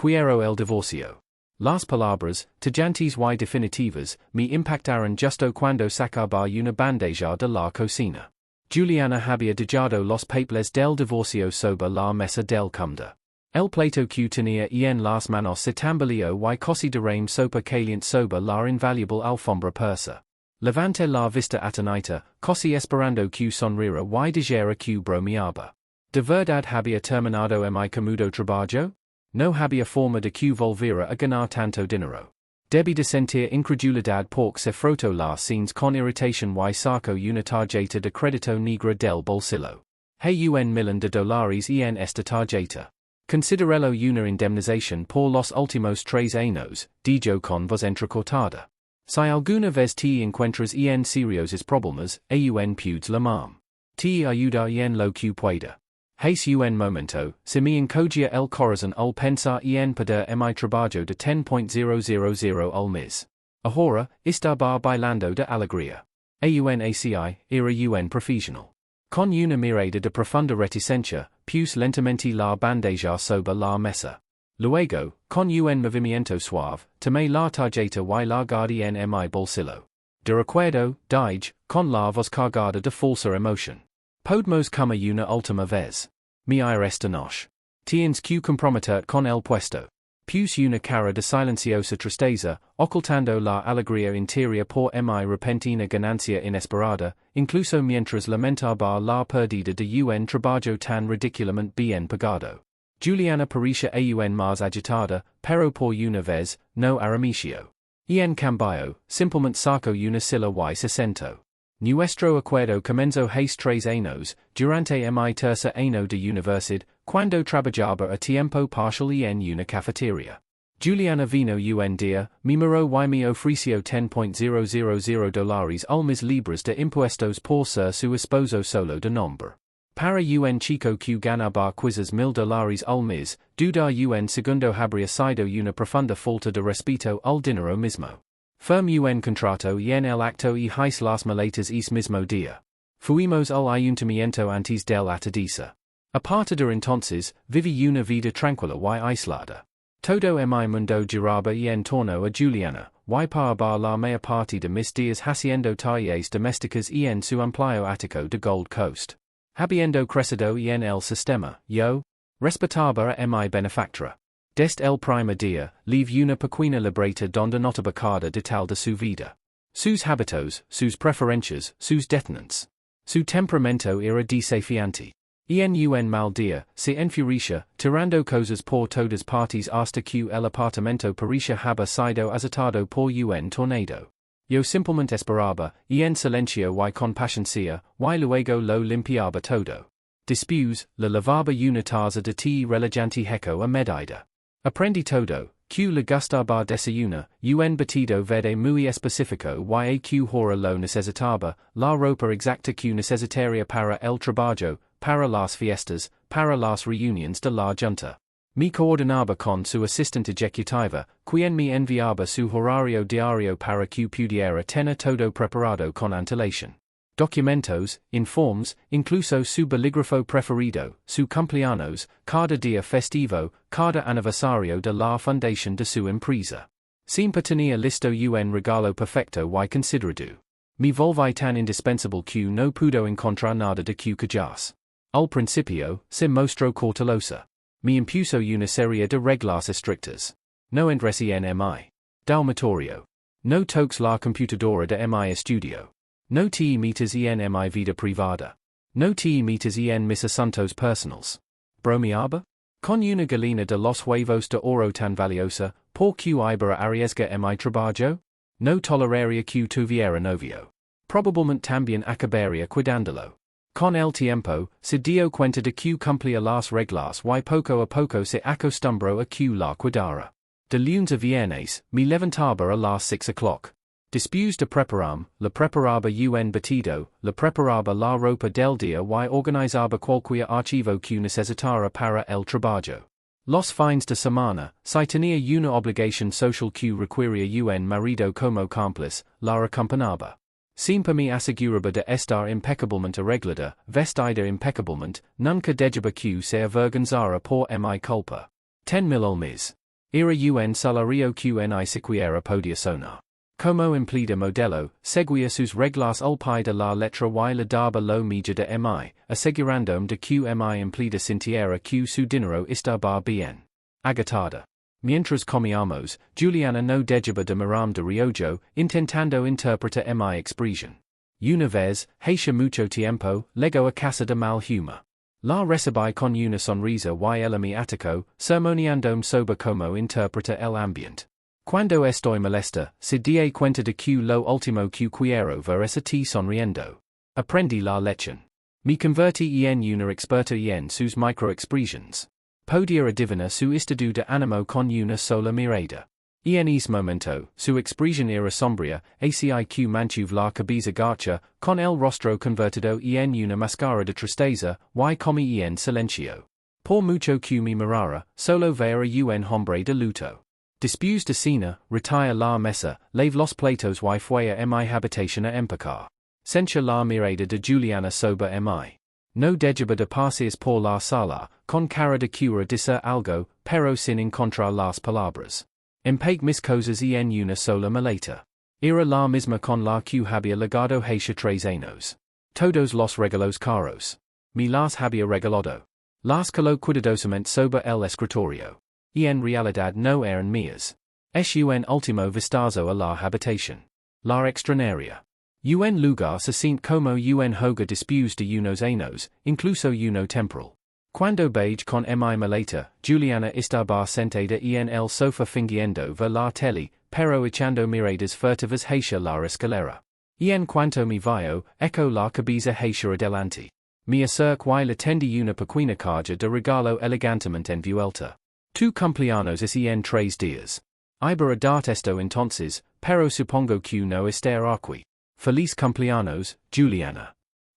quiero el divorcio. Las palabras, tajantes y definitivas, me impactaron justo cuando sacaba una bandeja de la cocina. Juliana había dejado los papeles del divorcio sobre la mesa del comedor. El plato que tenía en las manos se tambaleó y casi derramó sopa caliente sobre la invaluable alfombra persa. Levanté la vista atenita, casi esperando que sonriera y dijera que bromeaba. ¿De verdad había terminado mi cómodo trabajo? No había forma de que volviera a ganar tanto dinero. Debí de sentir incredulidad porque se frotó las scenes con irritación y sacó una tarjeta de crédito negra del bolsillo. Hay un millón de dólares en esta tarjeta. Considerelo una indemnización por los últimos 3 años, dijo con voz entrecortada. Si alguna vez te encuentras en seriosos problemas, aun puedes llamar. Te ayuda en lo que pueda. Hace un momento, se me encogía el corazón al pensar en perder mi trabajo de 10.000 al mes. Ahora, estaba bailando de alegría. AUNACI, era un profesional. Con una mirada de profunda reticencia, puse lentamente la bandeja sobre la mesa. Luego, con un movimiento suave, tomé la tarjeta y la guardé en mi bolsillo. De recuerdo, dije, con la voz cargada de falsa emoción. Podemos como una última vez. Mi esta noche. Tienes que comprometer con el puesto. Puse una cara de silenciosa tristeza, ocultando la alegría interior por mi repentina ganancia inesperada, incluso mientras lamentaba la pérdida de un trabajo tan ridículamente bien pagado. Juliana parecía aún más agitada, pero por una vez, no arremeció. En cambio, simplemente sacó una silla y se sentó. Nuestro acuerdo comenzó hace 3 años, durante mi tercer año de universidad, cuando trabajaba a tiempo parcial en una cafetería. Juliana vino un día, me miró y me ofreció 10.000 dólares al mes libres de impuestos por ser su esposo solo de nombre. Para un chico que ganaba quizás $1000 al mes, duda un segundo habría sido una profunda falta de respeto al dinero mismo. Firm un contrato en el acto y hice las maletas ese mismo día. Fuimos al ayuntamiento antes del atardecer. Aparte de entonces, viví una vida tranquila y aislada. Todo mi mundo giraba en torno a Juliana, y pasaba la mayor parte de mis días haciendo tareas domésticas en su empleo ático de Gold Coast. Habiendo crecido en el sistema, yo respetaba a mi benefactora. Desde el primer día, leave una pequeña libreta donde notaba cada detalle de su vida. Sus hábitos, sus preferencias, sus detenentes. Su temperamento era desafiante. En un mal día, se enfurecia, tirando cosas por todas partes hasta que el apartamento parecía haber sido azotado por un tornado. Yo simplemente esperaba, en silencio y con paciencia, y luego lo limpiaba todo. Después, le lavaba una taza de té relajante hecho a medida. Aprendí todo, que le gustaba desayunar, un batido verde muy específico y que hora lo necesitaba, la ropa exacta que necesitaría para el trabajo, para las fiestas, para las reuniones de la junta. Me coordinaba con su asistente ejecutiva, quien me enviaba su horario diario para que pudiera tener todo preparado con antelación. Documentos, informes, incluso su bolígrafo preferido, su cumpleaños, cada día festivo, cada aniversario de la fundación de su empresa. Siempre tenía listo un regalo perfecto y considerado. Me volví tan indispensable que no pudo encontrar nada de que quejarse. Al principio, se mostró cautelosa. Me impuso una serie de reglas estrictas. No entres en mi dormitorio. No toques la computadora de mi estudio. No te metas en mi vida privada. No te metas en mis asuntos personales. ¿Bromeaba? Con una gallina de los huevos de oro tan valiosa, ¿por qué iba a arriesgar mi trabajo? No toleraría que tuviera novio. Probablemente también acabaría cuidándolo. Con el tiempo, se dio cuenta de que cumplía las reglas y poco a poco se acostumbró a que la cuidara. De lunes a viernes, me levantaba a las 6 o'clock. Después de prepararme, le preparaba un batido, le preparaba la ropa del día y organizaba cualquier archivo que necesitara para el trabajo. Los fines de semana, si tenía una obligación social que requería un marido como cómplice, la acompañaba. Siempre me aseguraba de estar impecablemente arreglada, vestida impecablemente, nunca dejaba que se avergonzara por mi culpa. 10,000 al mes. Era un salario que ni siquiera podía sonar. Como implida modelo, seguía sus reglas al pie de la letra y la daba lo milla de mi, asegurandome de que mi implida sintiera que su dinero estaba bien agatada. Mientras comíamos, Juliana no dejaba de mirar de reojo, intentando interpretar mi expresión. Una vez, hace mucho tiempo, llegó a casa de mal humor. La recibí con una sonrisa y ella me atacó, sermoneándome sobre cómo interpreta el ambiente. Cuando estoy molesta, se die cuenta de que lo último que quiero ver es a ti sonriendo. Aprendí la lección. Me convertí en una experta en sus microexpresiones. Podía adivinar su estado de ánimo con una sola mirada. En ese momento, su expresión era sombría, aciq mantuve la cabeza gacha, con el rostro convertido en una máscara de tristeza, y comí en silencio. Por mucho que me mirara, solo veía un hombre de luto. Después de cena, retira la mesa, lave los platos y fue a mi habitación a empacar. Sencha la mirada de Juliana sobre mi. No dejaba de pasear por la sala, con cara de cura dice algo, pero sin encontrar las palabras. Empaque mis cosas en una sola maleta. Era la misma con la que había legado hace 3 años. Todos los regalos caros. Me las había regalado. Las colo cuidadosamente sobre el escritorio. Y en realidad no eran mías. Es un último vistazo a la habitación. La extrañaria. Un lugar se siente como un hogar después de unos años, incluso uno temporal. Cuando beige con mi maleta, Juliana estaba sentada en el sofá fingiendo ver la tele, pero echando miradas furtivas hacia la escalera. En cuanto me vio, echo la cabeza hacia adelante. Me acerco y le tendí una pequeña caja de regalo elegantemente envuelta. Tu cumpleaños es en 3 días. Iba a dar esto entonces, pero supongo que no estar aquí. Feliz cumpleaños, Juliana.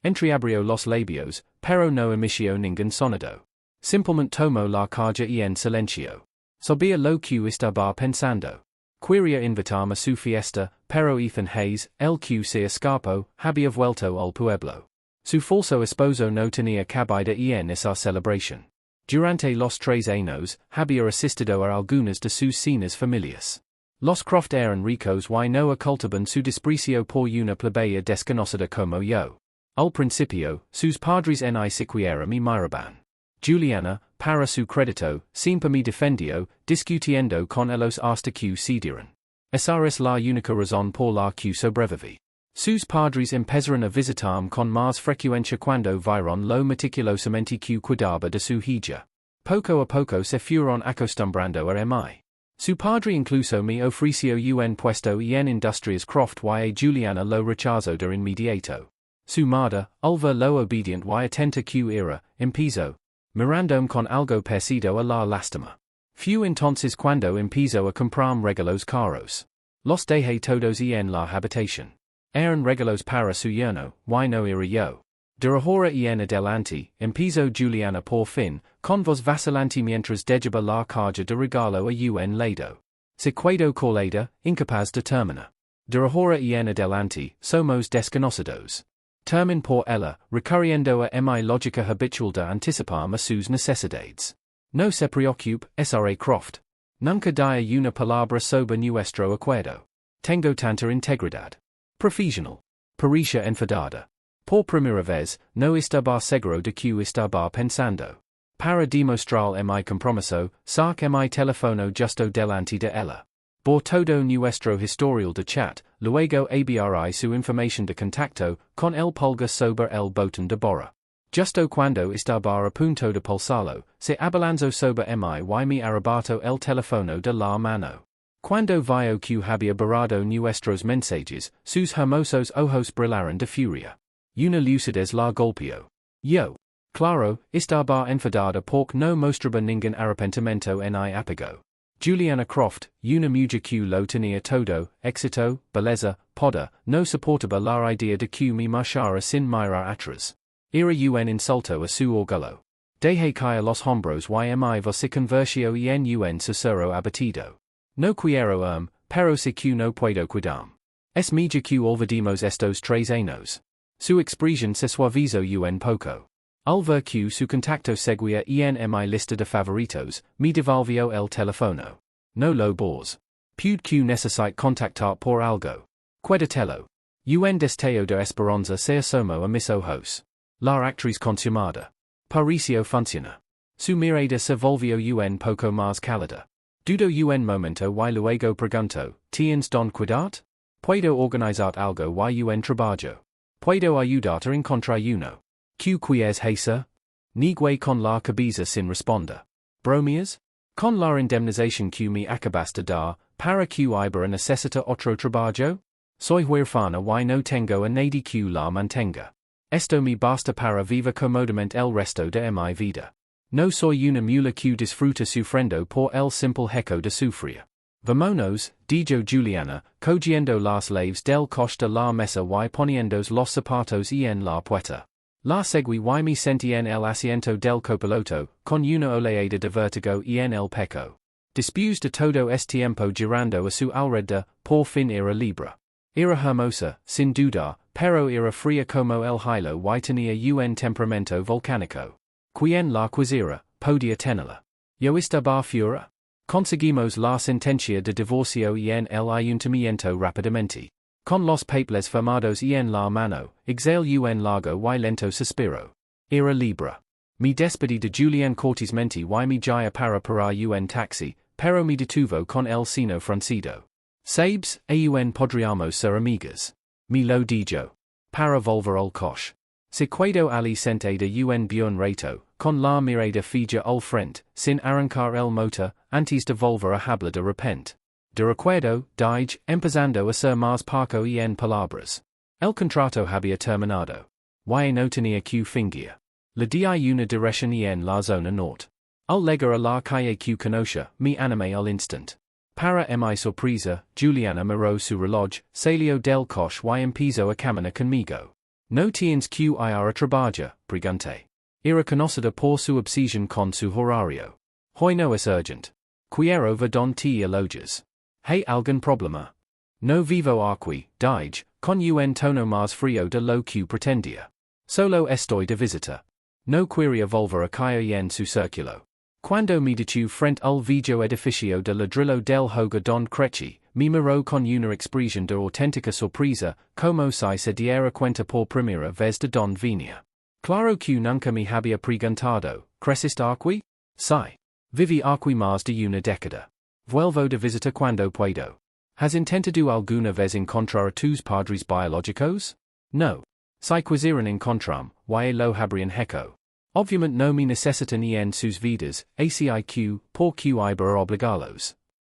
Entreabrió los labios, pero no emitió ningún sonido. Simplemente tomó la caja en silencio. Sabía lo que estaba pensando. Quería invitarme a su fiesta, pero Ethan Hayes, el que se escapó, había vuelto al pueblo. Su falso esposo no tenía cabida en esa celebración. Durante los 3 años, había asistido a algunas de sus cenas familiares. Los Croft eran ricos y no ocultaban su desprecio por una plebeya desconocida como yo. Al principio, sus padres ni siquiera me miraban. Juliana, para su crédito, siempre me defendió, discutiendo con ellos hasta que cedieron. Esa es la única razón por la que sobreviví. Sus padres empezaron a visitarme con más frecuencia cuando vieron lo meticulosamente que cuidaba de su hija. Poco a poco se fueron acostumbrando a mí. Su padre incluso me ofreció un puesto en Industrias Croft y a Juliana lo rechazó de inmediato. Su madre, al ver lo obediente y atenta que era, empezó, mirándome con algo parecido a la lástima. Fue entonces cuando empezó a comprarme regalos caros. Los dejé todos en la habitación. Eran regalos para su yerno, y no era yo. De ahora en adelante, empezó Juliana por fin, con voz vacilante mientras dejaba la caja de regalo a un lado. Se quedó colada, incapaz de terminar. De ahora en adelante, somos desconocidos. Termin por ella, recurriendo a mi lógica habitual de anticiparme a sus necesidades. No se preocupe, Sra. Croft. Nunca dia una palabra sobre nuestro acuerdo. Tengo tanta integridad profesional. Parisha enfadada. Por primera vez, no estaba seguro de que estaba pensando. Para demostrar mi compromiso, sac mi teléfono justo delante de ella. Por todo nuestro historial de chat, luego abri su información de contacto, con el pulgar sobre el botón de borra. Justo cuando estaba a punto de pulsarlo, se abalanzó sobre mi y me arrebató el teléfono de la mano. Cuando vio que había borrado nuestros mensajes, sus hermosos ojos brillaron de furia. Una lucidez la golpeó. Yo. Claro, estaba enfadada porque no mostraba ningún arrepentimiento en mi apego. Juliana Croft, una mujer que lo tenía todo, éxito, belleza, poder, no soportaba la idea de que me marchara sin mirar atrás. Era un insulto a su orgullo. Dejé caer los hombros y mi voz se convirtió en un susurro abatido. No quiero pero sé que no puedo cuidarme. Es mejor que olvidemos estos 3 años. Su expresión se suavizó un poco. Al ver que su contacto seguía en mi lista de favoritos, me devolvió el teléfono. no lo bores. Pude que necesite contactar por algo. Quedatello. Un destello de esperanza se asomo a mis ojos. La actriz consumada. Paricio funciona. Su mirada se volvió un poco más cálida. Dudo un momento y luego pregunto, ¿tienes don cuidado? ¿Puedo organizar algo y un trabajo? ¿Puedo ayudarte a encontrar uno? ¿Qué quieres hacer? Nigue con la cabeza sin responder. ¿Bromeas? Con la indemnización que me acabaste dar, para que iba a necesita otro trabajo? Soy huérfana y no tengo a nadie que la mantenga. Esto me basta para vivir cómodamente el resto de mi vida. No soy una mula que disfruta sufriendo por el simple hecho de sufrir. Vamonos, dijo Juliana, cogiendo las llaves del coche de la mesa y poniendos los zapatos en la puerta. La segui y me sentí en el asiento del copiloto, con una oleada de vértigo en el pecho. Después de todo este tiempo girando a su alrededor, por fin era libre. Era hermosa, sin duda, pero era fría como el hielo y tenía un temperamento volcánico. Quien la quisiera, podía tenerla. Yo estaba fura. Conseguimos la sentencia de divorcio en el ayuntamiento rápidamente. Con los papeles firmados en la mano, exhalé un largo y lento suspiro. Era libre. Me despedí de Julián cortésmente y me guié para un taxi, pero me detuvo con el seno fruncido. Sabes, aún podríamos ser amigas. Me lo dijo. Para volver al coche. Se quedó ali sentada un buen rato, con la mirada fija al frente, sin arrancar el motor, antes de volver a hablar de repente. De recuerdo, dije, empezando a ser más parco en palabras. El contrato había terminado. Y no tenía que fingir. Le di una dirección en la zona norte. Al llegar a la calle que conocía, me animé al instant. Para mi sorpresa, Juliana miró su reloj, salió del coche y empezó a caminar conmigo. ¿No tienes que ir a trabajar? Pregunté. Era conocida por su obsesión con su horario. Hoy no es urgent. Quiero ver don te alojas. ¿Hay algún problema? No vivo aquí, dije, con un tono más frío de lo que pretendía. Solo estoy de visita. No quería volver a caer en su círculo. Cuando me detuve frente al viejo edificio de ladrillo del hogar don Crechi, me miró con una expresión de auténtica sorpresa, como si se diera cuenta por primera vez de don venía. Claro que nunca me había preguntado, ¿creciste aquí? Sí. Viví aquí más de una década. Vuelvo de visita cuando puedo. ¿Has intentado alguna vez encontrar a tus padres biológicos? No. Si quisieran encontrarme, y lo habrían hecho. Obviamente no me necesitan en sus vidas, ACIQ, por que iba obligalos.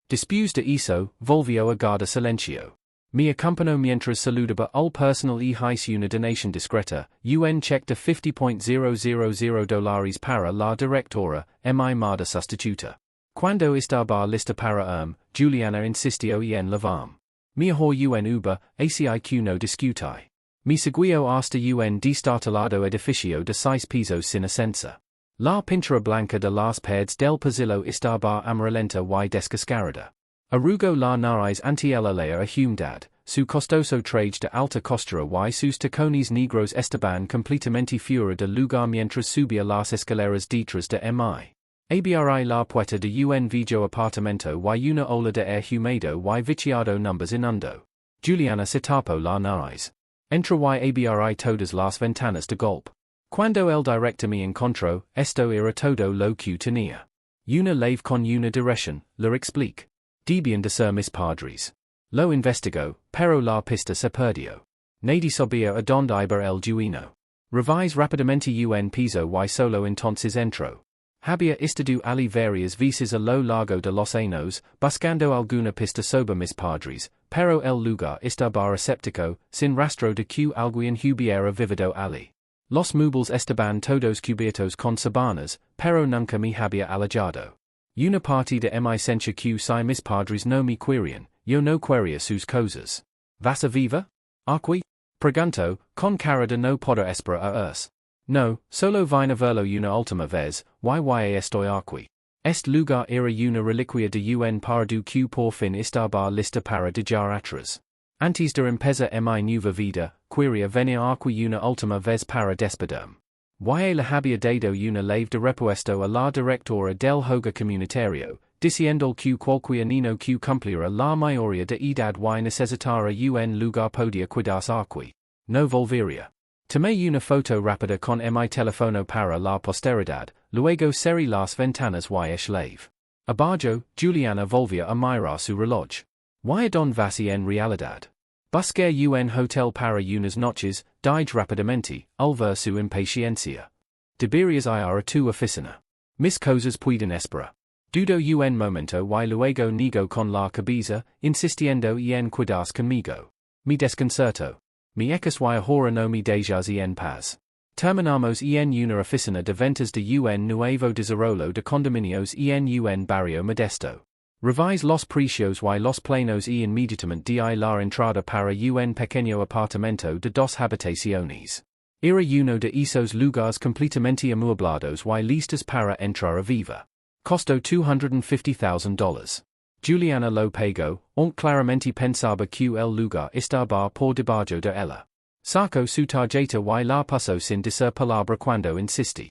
Después de eso, volvió a guardar silencio. Me acompañó mientras saludaba al personal y hice una donación discreta, un cheque de $50,000 para la directora, mi madre sustituta. Cuando estaba lista para Juliana insistió en levarme. Mejor un Uber, ACIQ no discutí. Me seguió hasta un destartalado edificio de 6 pisos sin ascensor. La pintura blanca de las paredes del pasillo estaba amarillenta y descascarada. Arrugó la nariz ante el alea a humedad, su costoso traje de alta costura y sus tacones negros estaban completamente fuera de lugar mientras subía las escaleras detrás de mi. Abri la puerta de un viejo apartamento y una ola de air húmedo y viciado numbers inundo. Juliana se tapó la nariz. Entra y abri todas las ventanas de golpe. Cuando el director me encontró, esto era todo lo que tenía. Una llave con una dirección, le expliqué. Debían de ser mis padres. Lo investigó, pero la pista se perdió. Nadie sabía a dónde iba el dueño. Revise rápidamente un piso y solo entonces entró. Había estado ali varias veces a lo largo de los años, buscando alguna pista sobre mis padres, pero el lugar estaba escéptico, sin rastro de que alguien hubiera vivido ali. Los muebles estaban todos cubiertos con sábanas, pero nunca me había alejado. Una parte de mi sencha que si mis padres no me querían, yo no quería sus cosas. ¿Vas a vivir aquí? Pregunto, con cara de no poder esperar a us. No, solo vine a verlo una última vez, y estoy aquí. Este lugar era una reliquia de un pardu que por fin estaba lista para dejar atrás. Antes de empezar mi nueva vida, quería venir aquí una última vez para despedirme. Y le había dado una llave de repuesto a la directora del hogar comunitario, diciendo que qualquia nino que cumplirá la mayoría de edad y necesitará un lugar podia cuidarse aquí. No volvería. Tomé una foto rápida con mi teléfono para la posteridad, luego cerré las ventanas y eslave. Abajo, Juliana volvió a mirar su reloj. Y don vas en realidad. Busqué un hotel para unas noches, dije rápidamente, al ver su impaciencia. Deberías ir a tu oficina. Mis cosas pueden esperar. Dudo un momento y luego niego con la cabeza, insistiendo en cuidarse conmigo. Me desconcerto. Mi ecos y ahora no me dejas en paz. Terminamos en una oficina de ventas de un nuevo desarrollo de condominios en un barrio modesto. Revise los precios y los planos y inmediatamente di la entrada para un pequeño apartamento de dos habitaciones. Era uno de esos lugares completamente amueblados y listos para entrar a viva. Costó $250,000. Juliana lo pagó, aunque claramente pensaba que el lugar estaba por debajo de ella. Sacó su tarjeta y la pasó sin decir palabra cuando insistí.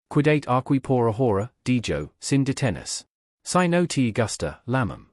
Quedate aquí por ahora, dijo, sin detenerse. Si no te gusta, llamam.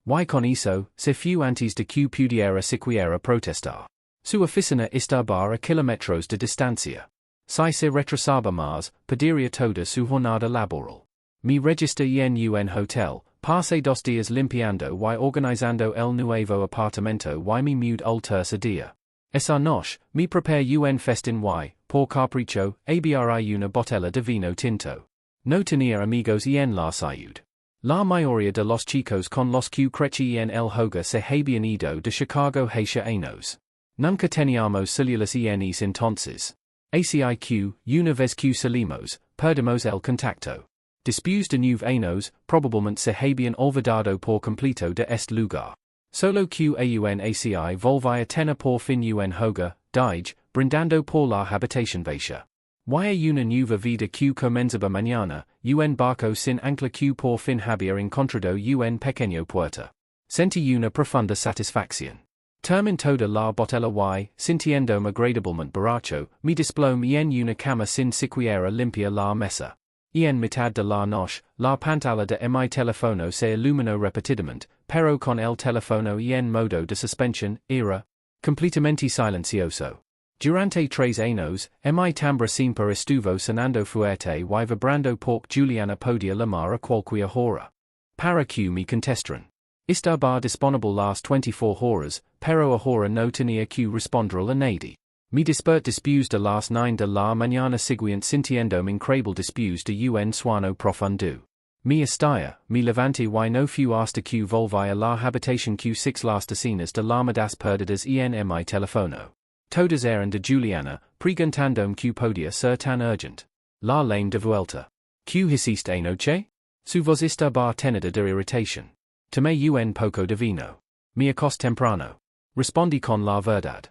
Y con eso, se fue antes de que pudiera siquiera protestar. Su oficina estaba a kilómetros de distancia. Si se retrasaba más, perdería toda su jornada laboral. Me registré en un hotel, pasé 2 días limpiando y organizando el nuevo apartamento y me mudé al tercer día. Esa noche, me preparé un festín y, por capricho, abrí una botella de vino tinto. No tenía amigos en la ciudad. La mayoría de los chicos con los que crecí en el hogar se habían ido de Chicago hacia años. Nunca teníamos celulares en ese entonces. ACIQ, una vez que salimos, perdimos el contacto. Después de 9 años, probablemente se habían olvidado por completo de este lugar. Solo que aun ACI volví a tener por fin un hogar, dije, brindando por la habitación vacía. Y una nueva vida que comenzaba mañana, un barco sin ancla que por fin había encontrado un pequeño puerto. Sentí una profunda satisfacción. Terminé toda la botella y, sintiéndome agradablemente borracho, me desplomé en una cama sin siquiera limpiar la mesa. En mitad de la noche, la pantalla de mi teléfono se iluminó repetidamente, pero con el teléfono en modo de suspensión, era completamente silencioso. Durante 3 años, mi timbre siempre estuvo sonando fuerte y vibrando porque Juliana podía llamar a cualquier hora. Para que me contestaran. Estaba disponible las 24 horas, pero ahora no tenía que responder a nadie. Me desperté después de las 9 de la mañana siguiente sintiéndome increíble después de un sueño profundo. Me estalla, me levanté y no fui hasta que volví a la habitación que 6 las decenas de llamadas perdidas en mi teléfono. Todas eran de Juliana, preguntándome que podía ser tan urgente. La lame de vuelta. ¿Qué hiciste anoche? Su voz estaba tenida de irritación. Tomé un poco de vino. Me acosté temprano. Respondí con la verdad.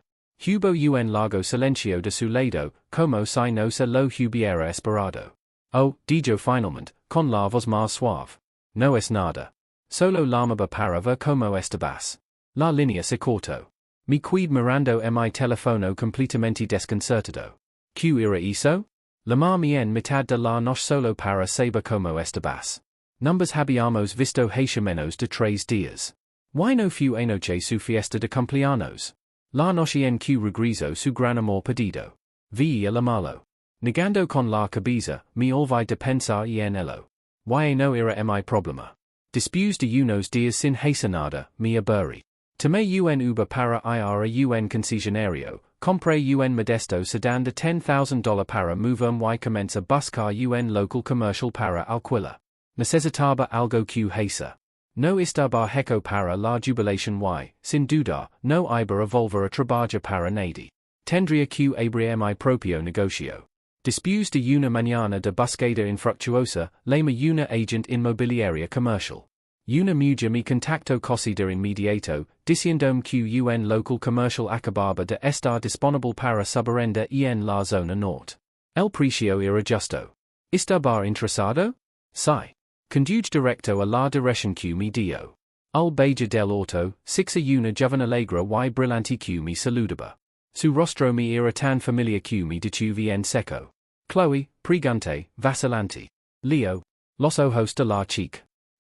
Hubo un largo silencio de su lado, como si no se lo hubiera esperado. Oh, dijo finalmente, con la voz más suave. No es nada. Solo llamaba para ver cómo estabas. La línea se cortó. Me quedé mirando mi teléfono completamente desconcertado. ¿Qué era eso? Llamarme en mitad de la noche solo para saber cómo estabas. Numbers habíamos visto hace menos de 3 días. ¿Y no fue anoche su fiesta de cumpleaños? La noche en que regresó su gran amor perdido. Vi a llamarlo. Negando con la cabeza, me olvidé de pensar en ello. Y no era mi problema. Después de unos días sin hacer nada, me aburrí. Tomé un Uber para ir a un concesionario, compré un modesto sedán de $10,000 para moverme y comencé a buscar un local comercial para alquilar. Necesitaba algo que hacer. No estaba hecho para la jubilación y, sin duda, no iba a volver a trabajar para nadie. Tendría que abrir mi propio negocio. Después de una mañana de búsqueda infructuosa, llamé una agent inmobiliaria comercial. Una mujer me contactó casi de inmediato, diciéndome que un local comercial acababa de estar disponible para subarrendar en la zona norte. El precio era justo. ¿Estaba interesado? Sí. Conduje directo a la dirección que me dio. Al bajar del auto, sixa una joven alegre y brillante que me saludaba. Su rostro me era tan familiar que me detuve en seco. Chloe, pregunté, vacilante. Leo. Los ojos de la chica.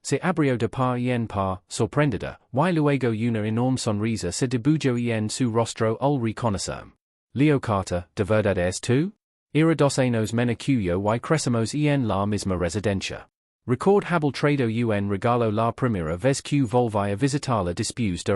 se abrió de par y en par, sorprendida, y luego una enorme sonrisa se dibujó en su rostro al reconocerme. Leo Carter, ¿de verdad es tú? Era 2 años menos y crecemos en la misma residencia. Record habil trado un regalo la primera vez que volví a visitarla después de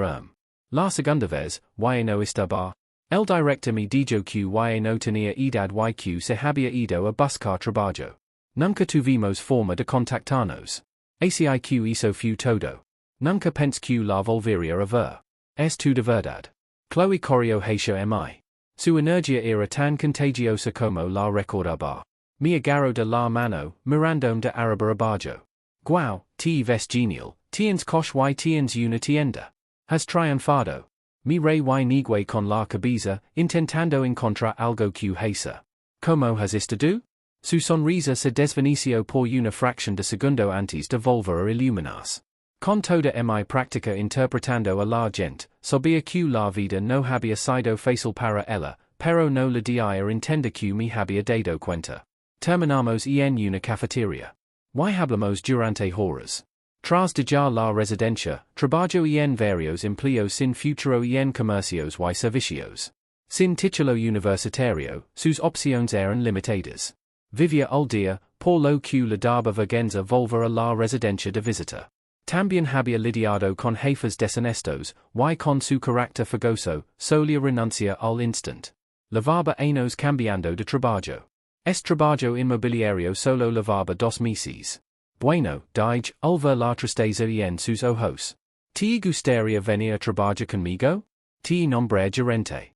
la segunda vez, y no estaba. El director me dijo que y no tenía edad y que se había ido a buscar trabajo. Nunca tuvimos forma de contactarnos. Asiq hizo fu todo. Nunca pensé que la volvería a ver. Es tu de verdad. Chloe corrió hacia mi. Su energía era tan contagiosa como la recordaba. Me agarró de la mano, mirandome de arriba abajo. Guau, te ves genial, tienes coche y tienes una tienda. Has triunfado. Mi rey y nigue con la cabeza, intentando encontrar algo que hacer. ¿Cómo has estado? Su sonrisa se desvaneció por una fracción de segundo antes de volver a iluminarse. Con toda mi práctica interpretando a la gente, sabía que la vida no había sido fácil para ella, pero no le di a entender que me había dado cuenta. Terminamos en una cafetería. Y hablamos durante horas. Tras dejar la residencia, trabajo en varios empleos sin futuro en comercios y servicios. Sin título universitario, sus opciones eran limitadas. Vivía al día, por lo que le daba vergüenza volver a la residencia de visita. También había lidiado con jefes deshonestos, y con su carácter fogoso, solía renuncia al instant. Lavaba años cambiando de trabajo. Trabajo inmobiliario solo lavaba 2 meses. Bueno, dije, al ver la tristeza en sus ojos. ¿Te gustaría venir a trabajar conmigo? Te nombré gerente.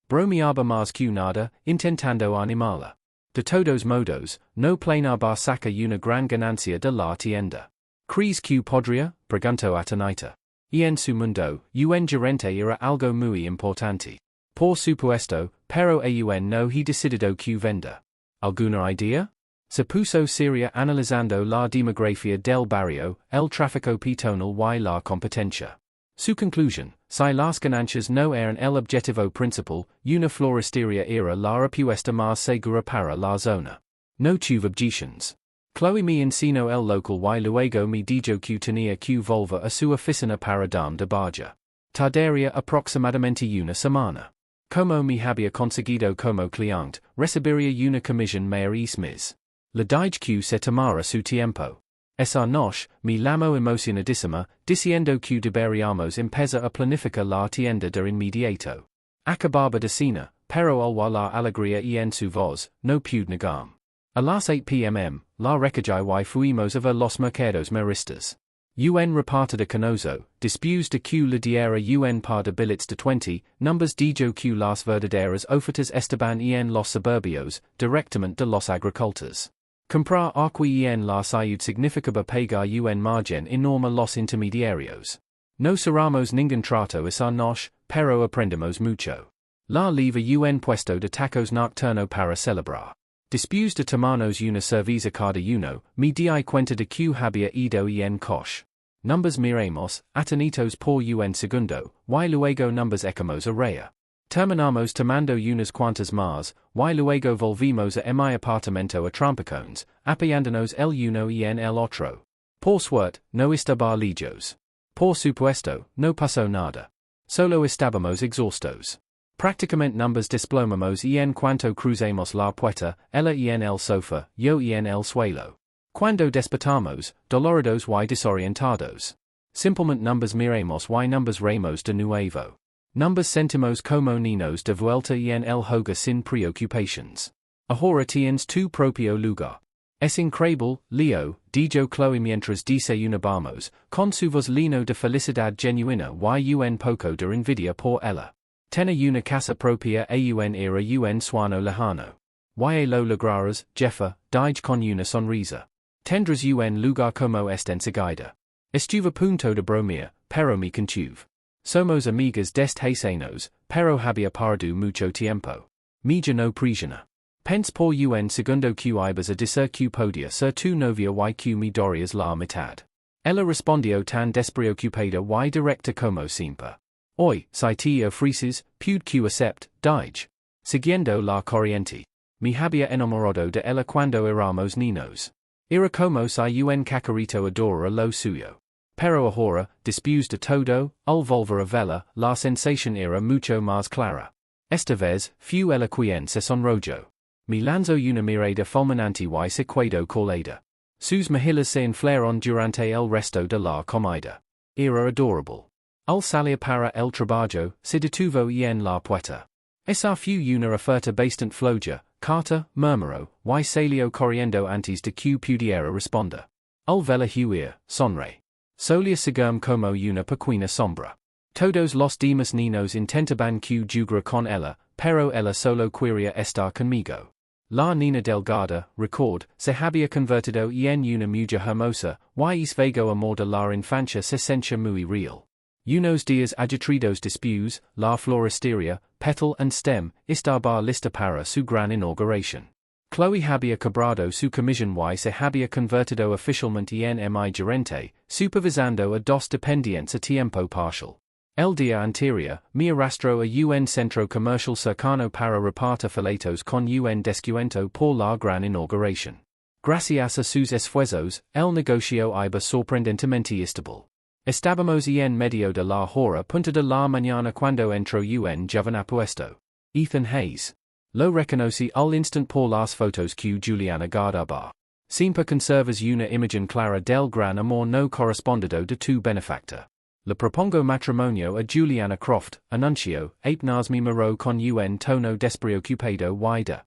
Bromeaba más que nada, intentando animarla. De todos modos, no planeaba sacar una gran ganancia de la tienda. ¿Crees que podría? Preguntó Atenita. En su mundo, un gerente era algo muy importante. Por supuesto, pero aún no he decidido que venda. ¿Alguna idea? Se puso seria analizando la demografía del barrio, el tráfico peatonal y la competencia. Su conclusión, si las ganancias no eran el objetivo principal, una floristería era la apuesta más segura para la zona. No tuve objeciones. Chloe me enseñó el local y luego me dijo que tenía que volver a su oficina para dame de barja. Tardaría aproximadamente una semana. Como me había conseguido como cliente, recibiría una comisión mayor mes. Le dije que se tomara su tiempo. Esa noche, me llamó emocionadísima, diciendo que deberíamos empezar a planificar la tienda de inmediato. Acababa de cenar, pero al la alegría en su voz, no pude negarme. A las 8 p.m., la recogí y fuimos a ver los mercados maristas. Un repartida canoso, después de que le diera un par de billets de 20, numbers dijo que las verdaderas ofertas estaban en los suburbios, directamente de los agricultores. Comprar aquí en la ciudad significaba pagar un margen enorme los intermediarios. No cerramos ningún trato esa noche, pero aprendemos mucho. La liva un puesto de tacos nocturno para celebrar. Después de tomarnos una cerveza cada uno, me di cuenta de que había ido en coche. Numbers miremos, atenitos por un segundo, y luego numbers echamos a reír. Terminamos tomando unas cuantas más, y luego volvimos a mi apartamento a trompicones, apoyándonos el uno en el otro. Por suerte, no estaba lejos. Por supuesto, no pasó nada. Solo estábamos exhaustos. Prácticamente numbers desplomamos en cuanto cruzamos la puerta, ella en el sofá, yo en el suelo. Cuando despertamos, doloridos y desorientados. Simplemente numbers miremos y numbers reímos de nuevo. Numbers sentimos como niños de vuelta en el hogar sin preocupations. Ahora tienes tu propio lugar. Es increíble, Leo, dijo Chloe mientras desayunábamos, con su voz lleno de felicidad genuina y un poco de envidia por ella. Tiene una casa propia aún era un sueño lejano. Y lo lograrás, Jeffa, dije con una sonrisa. Tendrás un lugar como este enseguida. Estuve a punto de bromear, pero me contuve. Somos amigas desde hace años, pero había perdido mucho tiempo. Me no prisiona. Pense por un segundo que ibas a decir que podía ser tu novia y que me darías la mitad. Ella respondió tan despreocupada y directa como siempre. Hoy, si te ofreces, pude que acepte, dije. Siguiendo la corriente. Me había enamorado de ella cuando éramos niños. Ira como si un cacarito adora lo suyo. Pero ahora, después de todo, al volver a vela, la sensación era mucho más clara. Esta vez, fu ella quien se sonrojó. Mi lanzo una mirada fulminante y se quedó colada. Sus mejillas se inflaron durante el resto de la comida. Era adorable. Al salir para el trabajo, se detuvo en la puerta. Esa fu una oferta bastante floja, Carter, murmuró, y salió corriendo antes de que pudiera responder. Al vela huir, sonre. Solía seguirme como una pequeña sombra. Todos los demás niños intentaban que jugar con ella, pero ella solo quería estar conmigo. La niña delgada, record, se había convertido en una mujer hermosa, y es vago amor de la infancia se sentía muy real. Unos días agitados después, la floristeria, petal and stem, estaba lista para su gran inauguración. Chloe había cobrado su comisión y se había convertido oficialmente en mi gerente, supervisando a dos dependientes a tiempo parcial. El día anterior, me arrastró a un centro comercial cercano para repartir folletos con un descuento por la gran inauguración. Gracias a sus esfuerzos, el negocio iba sorprendentemente estable. Estábamos en medio de la hora punta de la mañana cuando entró un joven apuesto. Ethan Hayes. Lo reconocí al instant por las fotos que Juliana guardaba. Siempre conservas una imagen clara del gran amor no correspondido de tu benefactor. Le propongo matrimonio a Juliana Croft, anuncio, apenas me miró con un tono despreocupado y de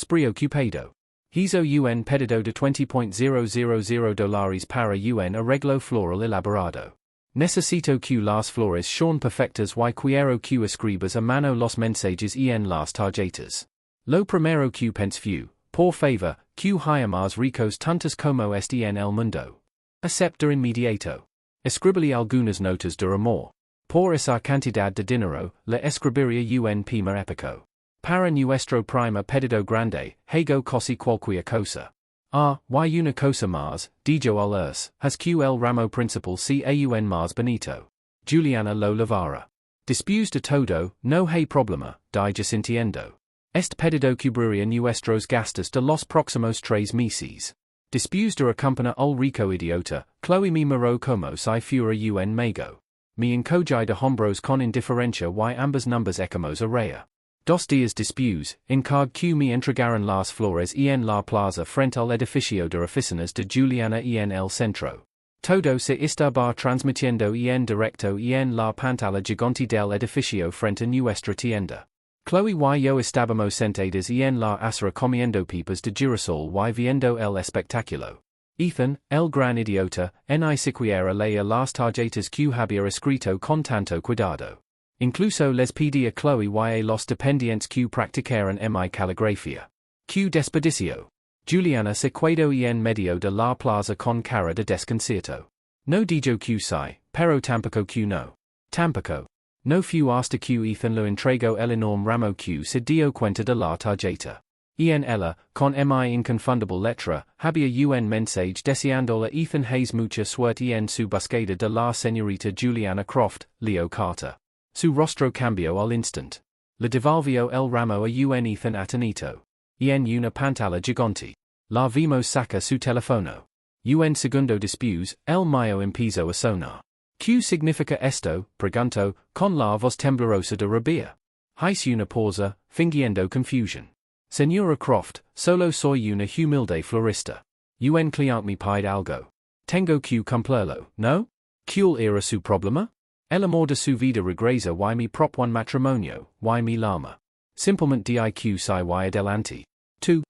preocupado. Hizo un pedido de $20,000 para un arreglo floral elaborado. Necesito que las flores sean perfectas y quiero que escribas a mano los mensajes en las tarjetas. Lo primero que pensé, por favor, que haya más ricos tantos como este en el mundo. Acepta inmediato. Escribirle algunas notas de amor. Por esa cantidad de dinero, le escribiría un poema épico. Para nuestro primer pedido grande, hago casi cualquier cosa. Y una cosa más, dijo al has que el ramo principal sea un más bonito. Juliana lo lavara. Después de todo, no hay problema, ya sintiendo. Este pedido cubriría nuestros gastos de los próximos 3 meses. Después de acompañar al rico idiota, Chloe me miró como si fuera un mago. Me encogí de hombros con indiferencia y ambas numbers ecamos a reír. 2 días después, encargué que me entregaran las flores en la plaza frente al edificio de oficinas de Juliana en el centro. Todo se estaba transmitiendo en directo en la pantalla gigante del edificio frente a nuestra tienda. Chloe y yo estábamos sentadas en la acera comiendo pipas de girasol y viendo el espectáculo. Ethan, el gran idiota, ni siquiera leía las tarjetas que había escrito con tanto cuidado. Incluso les pedí a Chloe y a los dependientes que practicaran mi caligrafía. Que desperdicio. Juliana se quedó en medio de la plaza con cara de desconcierto. No dijo que sí, pero tampoco que no. Tampoco. No fu hasta que Ethan lo entregó el enorme ramo que se dio cuenta de la tarjeta. En ella, con mi inconfundible letra, había un mensaje deseándole a Ethan Hayes mucha suerte en su búsqueda de la señorita Juliana Croft, Leo Carter. Su rostro cambió al instant. Le devolvió el ramo a un Ethan atenito. En una pantalla gigante. La vimos saca su teléfono. Un segundo después, el mío empezó a sonar. ¿Qué significa esto? Preguntó, con la voz temblorosa de rabia. Hice una pausa, fingiendo confusión. Señora Croft, solo soy una humilde florista. Un cliente me pide algo. Tengo que cumplirlo, ¿no? ¿Cuál era su problema? El amor de su vida regresa y mi propone matrimonio, y mi lama. Simplemente diq si y adelante. Tú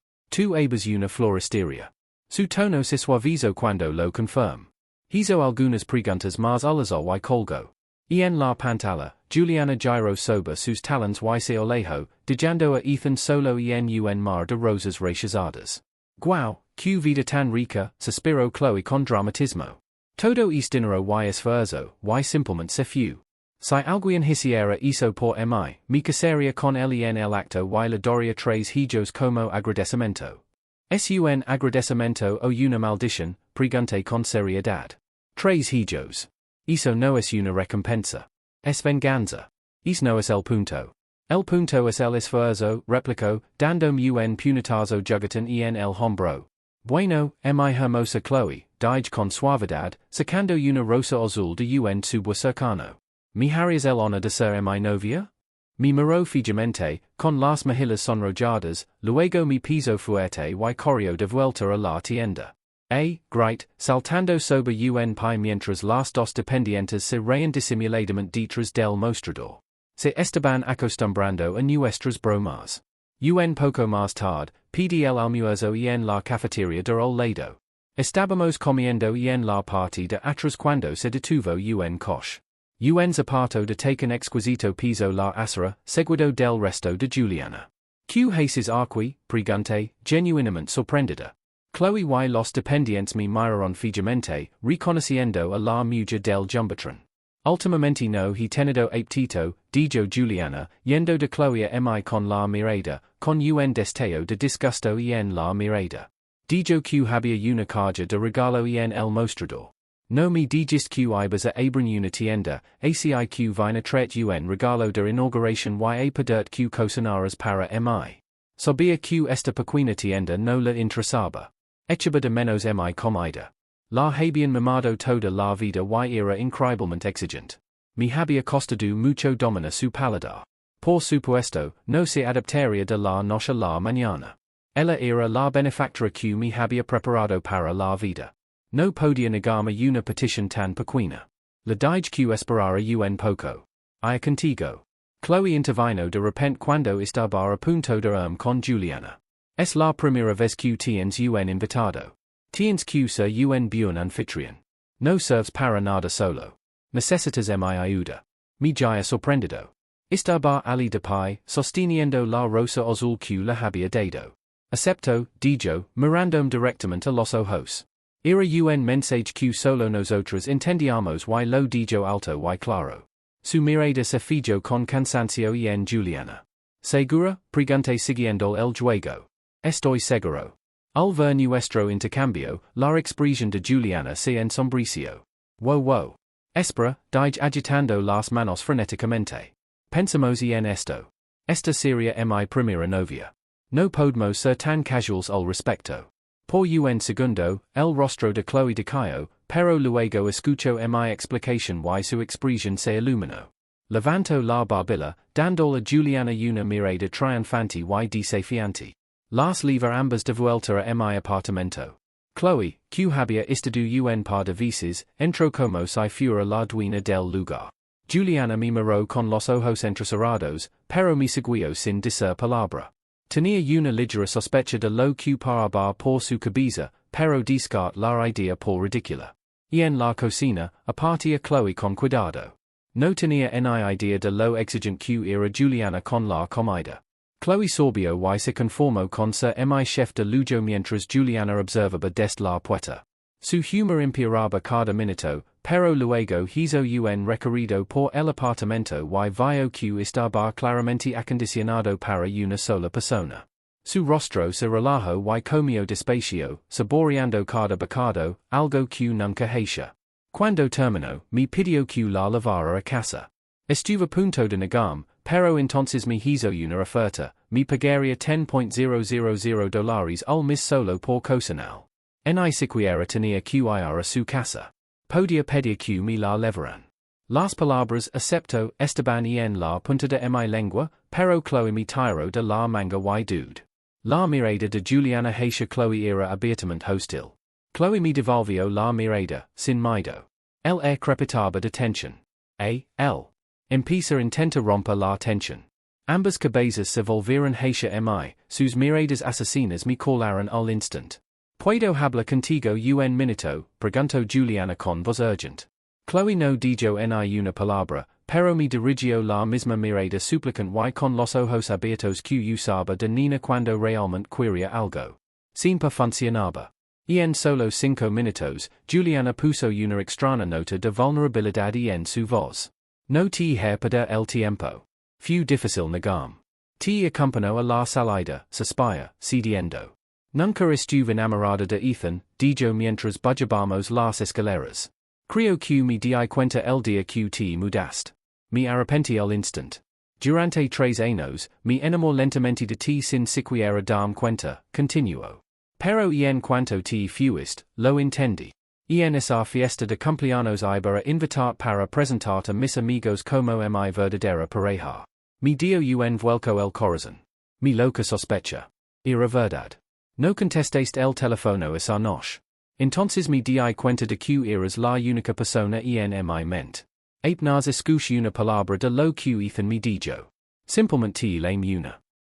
abas una floristeria. Su tono se suavizó cuando lo confirm. Hizo algunas preguntas más alazó y colgó. En la pantalla, Juliana giró sobre sus talons y se alejó, dejando a Ethan solo en un mar de rosas rechazadas. Guau, que vida tan rica, suspiró Chloe con dramatismo. Todo es dinero y esfuerzo, y simplemente se fu. Si alguien hiciera eso por me casaría con él en el acto y le daría 3 hijos como agradecimiento. ¿Es un agradecimiento o una maldición? Pregunté con seriedad. 3 hijos. Eso no es una recompensa. Es venganza. Eso no es el punto. El punto es el esfuerzo, replicó, dándome un puñetazo juguetón en el hombro. Bueno, mi hermosa Chloe, dije con suavidad, sacando una rosa azul de un tubo cercano. ¿Me harías el honor de ser mi novia? Me miró fijamente, con las mejillas sonrojadas, luego me piso fuerte y corrió de vuelta a la tienda. Grite, saltando sobre un pie mientras las dos dependientes se reían disimuladamente detrás del mostrador. Se estaban acostumbrando a nuestras bromas. Un poco más tarde, pedí el almuerzo en la cafetería de al lado. Estábamos comiendo en la parte de atrás cuando se detuvo un coche. Un zapato de taken exquisito piso la acera, seguido del resto de Juliana. ¿Qué haces aquí? Pregunté, genuinamente sorprendida. Chloe y los dependientes me miraron fijamente, reconociendo a la mujer del Jumbotron. Últimamente no he tenido apetito, dijo Juliana, yendo de Chloe a mi con la mirada, con un destello de disgusto en la mirada. Dijo que había una caja de regalo en el mostrador. No me dijiste que ibas a abrir una tienda, aci que vine a traer un regalo de inauguración y a pedert que cocinaras para mi. Sabía que esta pequeña tienda no la interesaba. Echaba de menos mi comida. La habían mimado toda la vida y era increíblemente exigente. Me había costado mucho dominar su paladar. Por supuesto, no se adaptaría de la noche a la mañana. Ella era la benefactora que me había preparado para la vida. No podía negarme una petición tan pequeña. Le dije que esperara un poco. I contigo. Chloe intervino de repente cuando estaba a punto de con Juliana. Es la primera vez que tienes un invitado. Tienes que ser un buen anfitrión. No serves para nada solo. Necesitas mi ayuda. Me ya sorprendido. Estaba ali de pie, sosteniendo la rosa azul que le había dado. Acepto, dijo, mirándome directamente a los ojos. Era un mensaje que solo nosotros entendíamos y lo dijo alto y claro. Su mirada se fijó con cansancio en Juliana. ¿Segura? Pregunté siguiendo el juego. Estoy seguro. Al ver nuestro intercambio, la expresión de Juliana se ensombreció. Wow. Espera, dije agitando las manos frenéticamente. Pensamos en esto. Esta sería mi primera novia. No podemos ser tan casuals al respecto. Por un segundo, el rostro de Chloe decayó, pero luego escuchó mi explicación y su expresión se iluminó. Levantó la barbilla, dando a Juliana una mirada triunfante y desafiante. Las lleva ambas de vuelta a mi apartamento. Chloe, que había estado un par de veces, entró como si fuera la dueña del lugar. Juliana me miró con los ojos entrecerrados, pero me siguió sin decir palabra. Tenía una ligera sospecha de lo que paraba por su cabeza, pero descartó la idea por ridícula. Y en la cocina, apartía Chloe con cuidado. No tenía ni idea de lo exigente que era Juliana con la comida. Chloe sorbió y se conformó con ser mi chef de lujo mientras Juliana observaba desde la puerta. Su humor empeoraba cada minuto, pero luego hizo un recorrido por el apartamento y vio que estaba claramente acondicionado para una sola persona. Su rostro se relajó y comió despacio, saboreando cada bocado, algo que nunca hacía. Cuando terminó, me pidió que la lavara a casa. Estuve a punto de negarme, pero entonces me hizo una oferta, me pagaría $10,000 al mes solo por cocinar. Ni siquiera tenía que ir a su casa. Podía pedir que me la levaran. Las palabras acepto estaban en la punta de mi lengua, pero Chloe me tiró de la manga y dude. La mirada de Juliana hacia Chloe era abiertamente hostil. Chloe me devolvió la mirada, sin miedo. El crepitaba de tensión. Empezar intenta romper la tensión. Ambas cabezas se volvieron hacia mi, sus miradas asesinas me colaron al instant. ¿Puedo hablar contigo un minuto? Preguntó Juliana con voz urgente. Chloe no dijo ni una palabra, pero me dirigió la misma mirada suplicante y con los ojos abiertos que usaba de niña cuando realmente quería algo. Siempre funcionaba. En solo 5 minutos, Juliana puso una extraña nota de vulnerabilidad en su voz. No te haré perder el tiempo. Fue difícil negarme. Te acompañó a la salida, suspira, cediendo. Nunca estuve enamorada de Ethan, dijo mientras bajábamos las escaleras. Creo que me di cuenta el día que te mudaste. Me arrepentí al instant. Durante 3 años, me enamoré lentamente de ti sin siquiera darme cuenta, continuó. Pero en cuanto te fuiste, lo entendí. En esa fiesta de cumpleaños iba a invitar para presentar a mis amigos como mi verdadera pareja. Me dio un vuelco el corazón. Mi loca sospecha. Era verdad. No contestaste el teléfono esa noche. Entonces me di cuenta de que eras la única persona en mi mente. Apenas escuché una palabra de lo que Ethan me dijo. Simplemente la una.